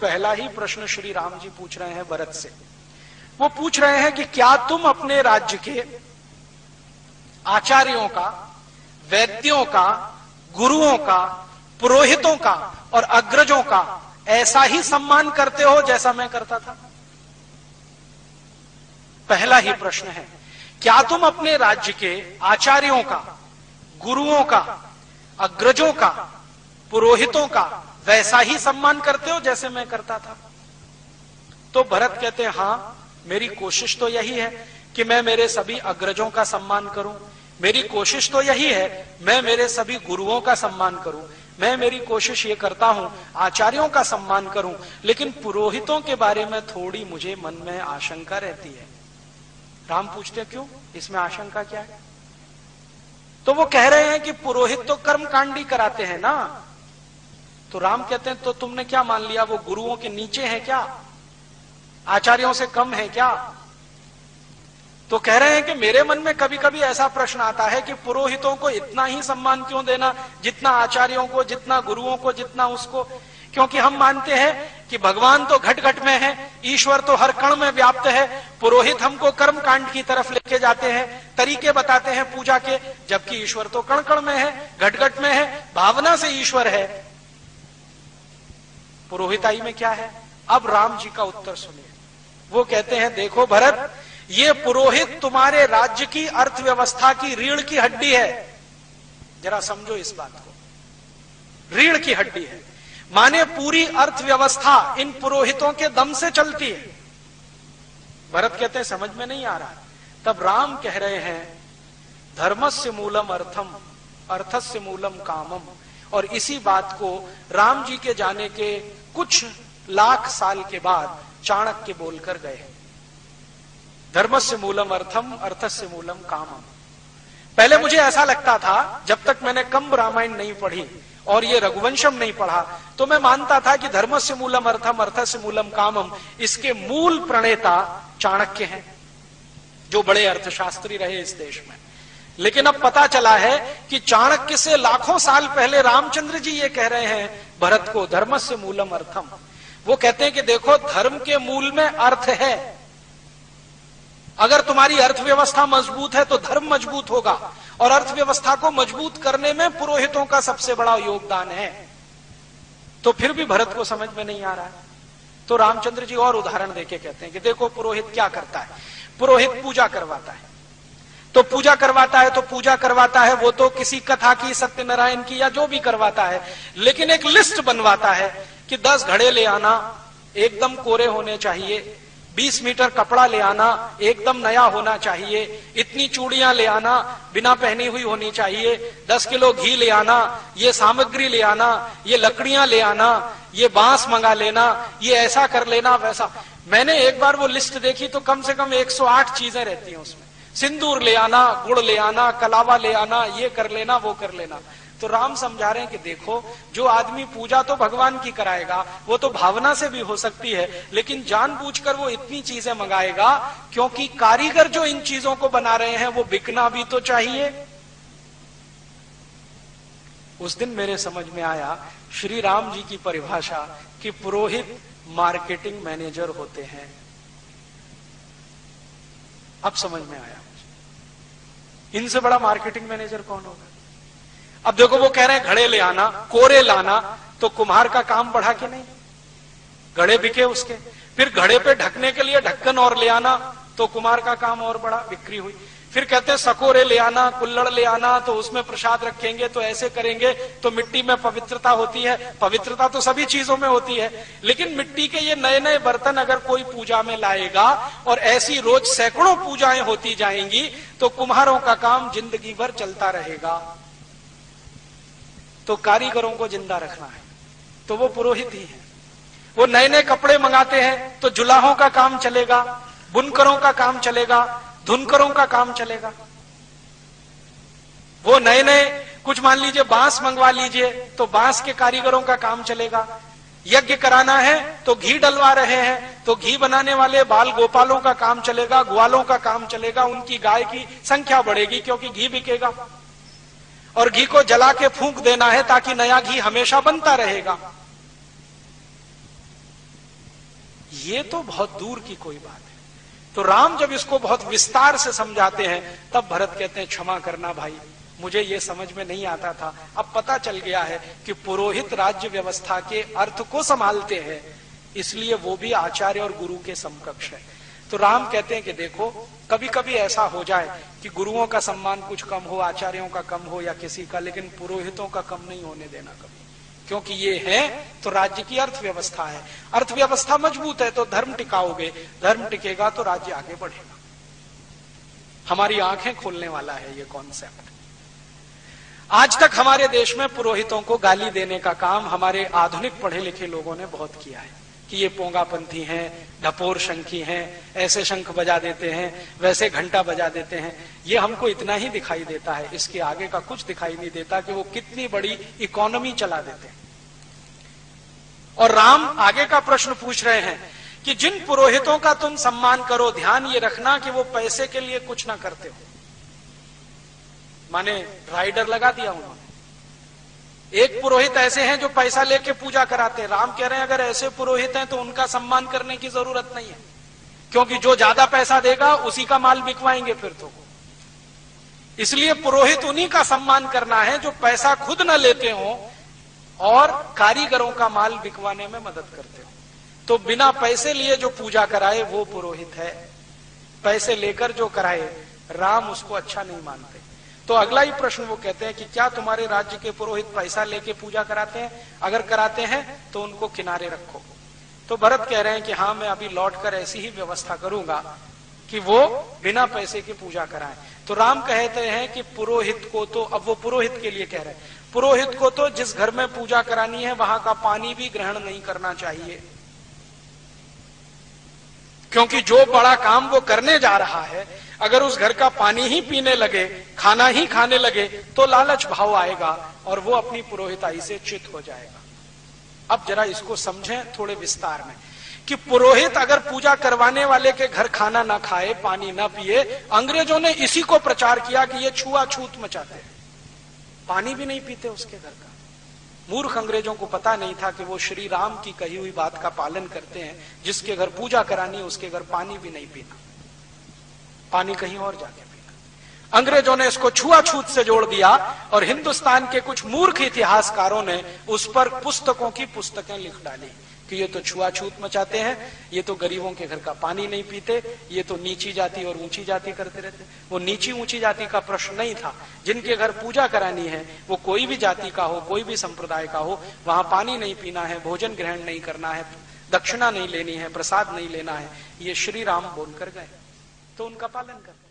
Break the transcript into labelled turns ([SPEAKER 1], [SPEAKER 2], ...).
[SPEAKER 1] पहला ही प्रश्न श्री राम जी पूछ रहे हैं भरत से। वो पूछ रहे हैं कि क्या तुम अपने राज्य के आचार्यों का, वैद्यों का, गुरुओं का, पुरोहितों का और अग्रजों का ऐसा ही सम्मान करते हो जैसा मैं करता था? पहला ही प्रश्न है, क्या तुम अपने राज्य के आचार्यों का, गुरुओं का, अग्रजों का, पुरोहितों का वैसा ही सम्मान करते हो जैसे मैं करता था? तो भरत कहते हैं, हां, मेरी कोशिश तो यही है कि मैं मेरे सभी अग्रजों का सम्मान करूं, मेरी कोशिश तो यही है मैं मेरे सभी गुरुओं का सम्मान करूं, मैं मेरी कोशिश ये करता हूं आचार्यों का सम्मान करूं, लेकिन पुरोहितों के बारे में थोड़ी मुझे मन में आशंका रहती है। राम पूछते क्यों, इसमें आशंका क्या है? तो वो कह रहे हैं कि पुरोहित तो कर्मकांडी कराते हैं ना। तो राम कहते हैं, तो तुमने क्या मान लिया, वो गुरुओं के नीचे है क्या, आचार्यों से कम है क्या? तो कह रहे हैं कि मेरे मन में कभी कभी ऐसा प्रश्न आता है कि पुरोहितों को इतना ही सम्मान क्यों देना, जितना आचार्यों को, जितना गुरुओं को, जितना उसको? क्योंकि हम मानते हैं कि भगवान तो घट घट में है, ईश्वर तो हर कण में व्याप्त है, पुरोहित हमको कर्म कांड की तरफ लेके जाते हैं, तरीके बताते हैं पूजा के, जबकि ईश्वर तो कण कण में है, घट घट में है, भावना से ईश्वर है। पुरोहिताई में क्या है? अब राम जी का उत्तर सुनिए। वो कहते हैं, देखो भरत, ये पुरोहित तुम्हारे राज्य की अर्थव्यवस्था की रीढ़ की हड्डी है। जरा समझो इस बात को, रीढ़ की हड्डी है, माने पूरी अर्थव्यवस्था इन पुरोहितों के दम से चलती है। भरत कहते हैं, समझ में नहीं आ रहा। तब राम कह रहे हैं, धर्मस्य मूलम अर्थम, अर्थस्य मूलम कामम। और इसी बात को राम जी के जाने के कुछ लाख साल के बाद चाणक्य बोलकर गए। धर्मस्य मूलम अर्थम, अर्थस्य मूलम कामम। पहले मुझे ऐसा लगता था, जब तक मैंने कंब रामायण नहीं पढ़ी और ये रघुवंशम नहीं पढ़ा, तो मैं मानता था कि धर्मस्य मूलम अर्थम, अर्थस्य मूलम कामम, इसके मूल प्रणेता चाणक्य हैं, जो बड़े अर्थशास्त्री रहे इस देश में। लेकिन अब पता चला है कि चाणक्य से लाखों साल पहले रामचंद्र जी ये कह रहे हैं भरत को, धर्मस्य मूलम अर्थम। वो कहते हैं कि देखो, धर्म के मूल में अर्थ है। अगर तुम्हारी अर्थव्यवस्था मजबूत है तो धर्म मजबूत होगा, और अर्थव्यवस्था को मजबूत करने में पुरोहितों का सबसे बड़ा योगदान है। तो फिर भी भरत को समझ में नहीं आ रहा है। तो रामचंद्र जी और उदाहरण देके कहते हैं कि देखो, पुरोहित क्या करता है। पुरोहित पूजा करवाता है, तो पूजा करवाता है, तो पूजा करवाता है, वो तो किसी कथा की, सत्यनारायण की, या जो भी करवाता है, लेकिन एक लिस्ट बनवाता है कि 10 घड़े ले आना, एकदम कोरे होने चाहिए, 20 मीटर कपड़ा ले आना, एकदम नया होना चाहिए, इतनी चूड़ियां ले आना, बिना पहनी हुई होनी चाहिए, 10 किलो घी ले आना, ये सामग्री ले आना, ये लकड़ियां ले आना, ये बांस मंगा लेना, ये ऐसा कर लेना, वैसा। मैंने एक बार वो लिस्ट देखी तो कम से कम 108 चीजें रहती हैं उसमें। सिंदूर ले आना, गुड़ ले आना, कलावा ले आना, ये कर लेना, वो कर लेना। तो राम समझा रहे हैं कि देखो, जो आदमी पूजा तो भगवान की कराएगा, वो तो भावना से भी हो सकती है, लेकिन जानबूझकर वो इतनी चीजें मंगाएगा क्योंकि कारीगर जो इन चीजों को बना रहे हैं वो बिकना भी तो चाहिए। उस दिन मेरे समझ में आया श्री राम जी की परिभाषा कि पुरोहित मार्केटिंग मैनेजर होते हैं। अब समझ में आया, इनसे बड़ा मार्केटिंग मैनेजर कौन होगा। अब देखो, वो कह रहे हैं घड़े ले आना, कोरे लाना, तो कुम्हार का काम बढ़ा कि नहीं, घड़े बिके उसके। फिर घड़े पे ढकने के लिए ढक्कन और ले आना, तो कुम्हार का काम और बढ़ा, बिक्री हुई। फिर कहते हैं सकोरे ले आना, कुल्लड़ ले आना, तो उसमें प्रसाद रखेंगे, तो ऐसे करेंगे तो मिट्टी में पवित्रता होती है। पवित्रता तो सभी चीजों में होती है, लेकिन मिट्टी के ये नए नए बर्तन अगर कोई पूजा में लाएगा और ऐसी रोज सैकड़ों पूजाएं होती जाएंगी, तो कुम्हारों का काम जिंदगी भर चलता रहेगा। तो कारीगरों को जिंदा रखना है तो वो पुरोहित ही है। वो नए नए कपड़े मंगाते हैं तो जुलाहों का काम चलेगा, बुनकरों का काम चलेगा, धुनकरों का काम चलेगा। वो नए नए कुछ मान लीजिए बांस मंगवा लीजिए तो बांस के कारीगरों का काम चलेगा। यज्ञ कराना है तो घी डलवा रहे हैं तो घी बनाने वाले बाल गोपालों का काम चलेगा, ग्वालों का काम चलेगा, उनकी गाय की संख्या बढ़ेगी क्योंकि घी बिकेगा। और घी को जला के फूंक देना है ताकि नया घी हमेशा बनता रहेगा। ये तो बहुत दूर की कोई बात है। तो राम जब इसको बहुत विस्तार से समझाते हैं तब भरत कहते हैं क्षमा करना भाई, मुझे ये समझ में नहीं आता था, अब पता चल गया है कि पुरोहित राज्य व्यवस्था के अर्थ को संभालते हैं, इसलिए वो भी आचार्य और गुरु के समकक्ष है। तो राम कहते हैं कि देखो कभी कभी ऐसा हो जाए कि गुरुओं का सम्मान कुछ कम हो, आचार्यों का कम हो या किसी का, लेकिन पुरोहितों का कम नहीं होने देना कभी, क्योंकि ये है तो राज्य की अर्थव्यवस्था है। अर्थव्यवस्था मजबूत है तो धर्म टिकाओगे, धर्म टिकेगा तो राज्य आगे बढ़ेगा। हमारी आंखें खोलने वाला है ये कॉन्सेप्ट। आज तक हमारे देश में पुरोहितों को गाली देने का काम हमारे आधुनिक पढ़े लिखे लोगों ने बहुत किया है कि ये पोंगापंथी हैं, ढपोर शंखी हैं, ऐसे शंख बजा देते हैं, वैसे घंटा बजा देते हैं। ये हमको इतना ही दिखाई देता है, इसके आगे का कुछ दिखाई नहीं देता कि वो कितनी बड़ी इकोनॉमी चला देते हैं। और राम आगे का प्रश्न पूछ रहे हैं कि जिन पुरोहितों का तुम सम्मान करो, ध्यान ये रखना कि वो पैसे के लिए कुछ ना करते हो। माने राइडर लगा दिया उन्होंने। एक पुरोहित ऐसे हैं जो पैसा लेके पूजा कराते हैं। राम कह रहे हैं अगर ऐसे पुरोहित हैं तो उनका सम्मान करने की जरूरत नहीं है, क्योंकि जो ज्यादा पैसा देगा उसी का माल बिकवाएंगे फिर तो। इसलिए पुरोहित उन्हीं का सम्मान करना है जो पैसा खुद न लेते हो और कारीगरों का माल बिकवाने में मदद करते हो। तो बिना पैसे लिए जो पूजा कराए वो पुरोहित है, पैसे लेकर जो कराए राम उसको अच्छा नहीं मानते। तो अगला ही प्रश्न वो कहते हैं कि क्या तुम्हारे राज्य के पुरोहित पैसा लेके पूजा कराते हैं? अगर कराते हैं तो उनको किनारे रखो। तो भरत कह रहे हैं कि हाँ, मैं अभी लौटकर ऐसी ही व्यवस्था करूंगा कि वो बिना पैसे की पूजा कराएं। तो राम कहते हैं कि पुरोहित को तो, अब वो पुरोहित के लिए कह रहे हैं, पुरोहित को तो जिस घर में पूजा करानी है वहां का पानी भी ग्रहण नहीं करना चाहिए, क्योंकि जो बड़ा काम वो करने जा रहा है अगर उस घर का पानी ही पीने लगे, खाना ही खाने लगे तो लालच भाव आएगा और वो अपनी पुरोहिताई से च्युत हो जाएगा। अब जरा इसको समझें थोड़े विस्तार में कि पुरोहित अगर पूजा करवाने वाले के घर खाना ना खाए, पानी ना पिए, अंग्रेजों ने इसी को प्रचार किया कि ये छुआछूत मचाते हैं, पानी भी नहीं पीते उसके घर का। मूर्ख अंग्रेजों को पता नहीं था कि वो श्री राम की कही हुई बात का पालन करते हैं, जिसके घर पूजा करानी है उसके घर पानी भी नहीं पीना, पानी कहीं और जाके पीना। अंग्रेजों ने इसको छुआछूत से जोड़ दिया और हिंदुस्तान के कुछ मूर्ख इतिहासकारों ने उस पर पुस्तकों की पुस्तकें लिख डाली कि ये तो छुआछूत मचाते हैं, ये तो गरीबों के घर का पानी नहीं पीते, ये तो नीची जाति और ऊंची जाति करते रहते। वो नीची ऊंची जाति का प्रश्न नहीं था, जिनके घर पूजा करानी है वो कोई भी जाति का हो, कोई भी संप्रदाय का हो, वहां पानी नहीं पीना है, भोजन ग्रहण नहीं करना है, दक्षिणा नहीं लेनी है, प्रसाद नहीं लेना है, ये श्री राम बोलकर गए तो उनका पालन कर।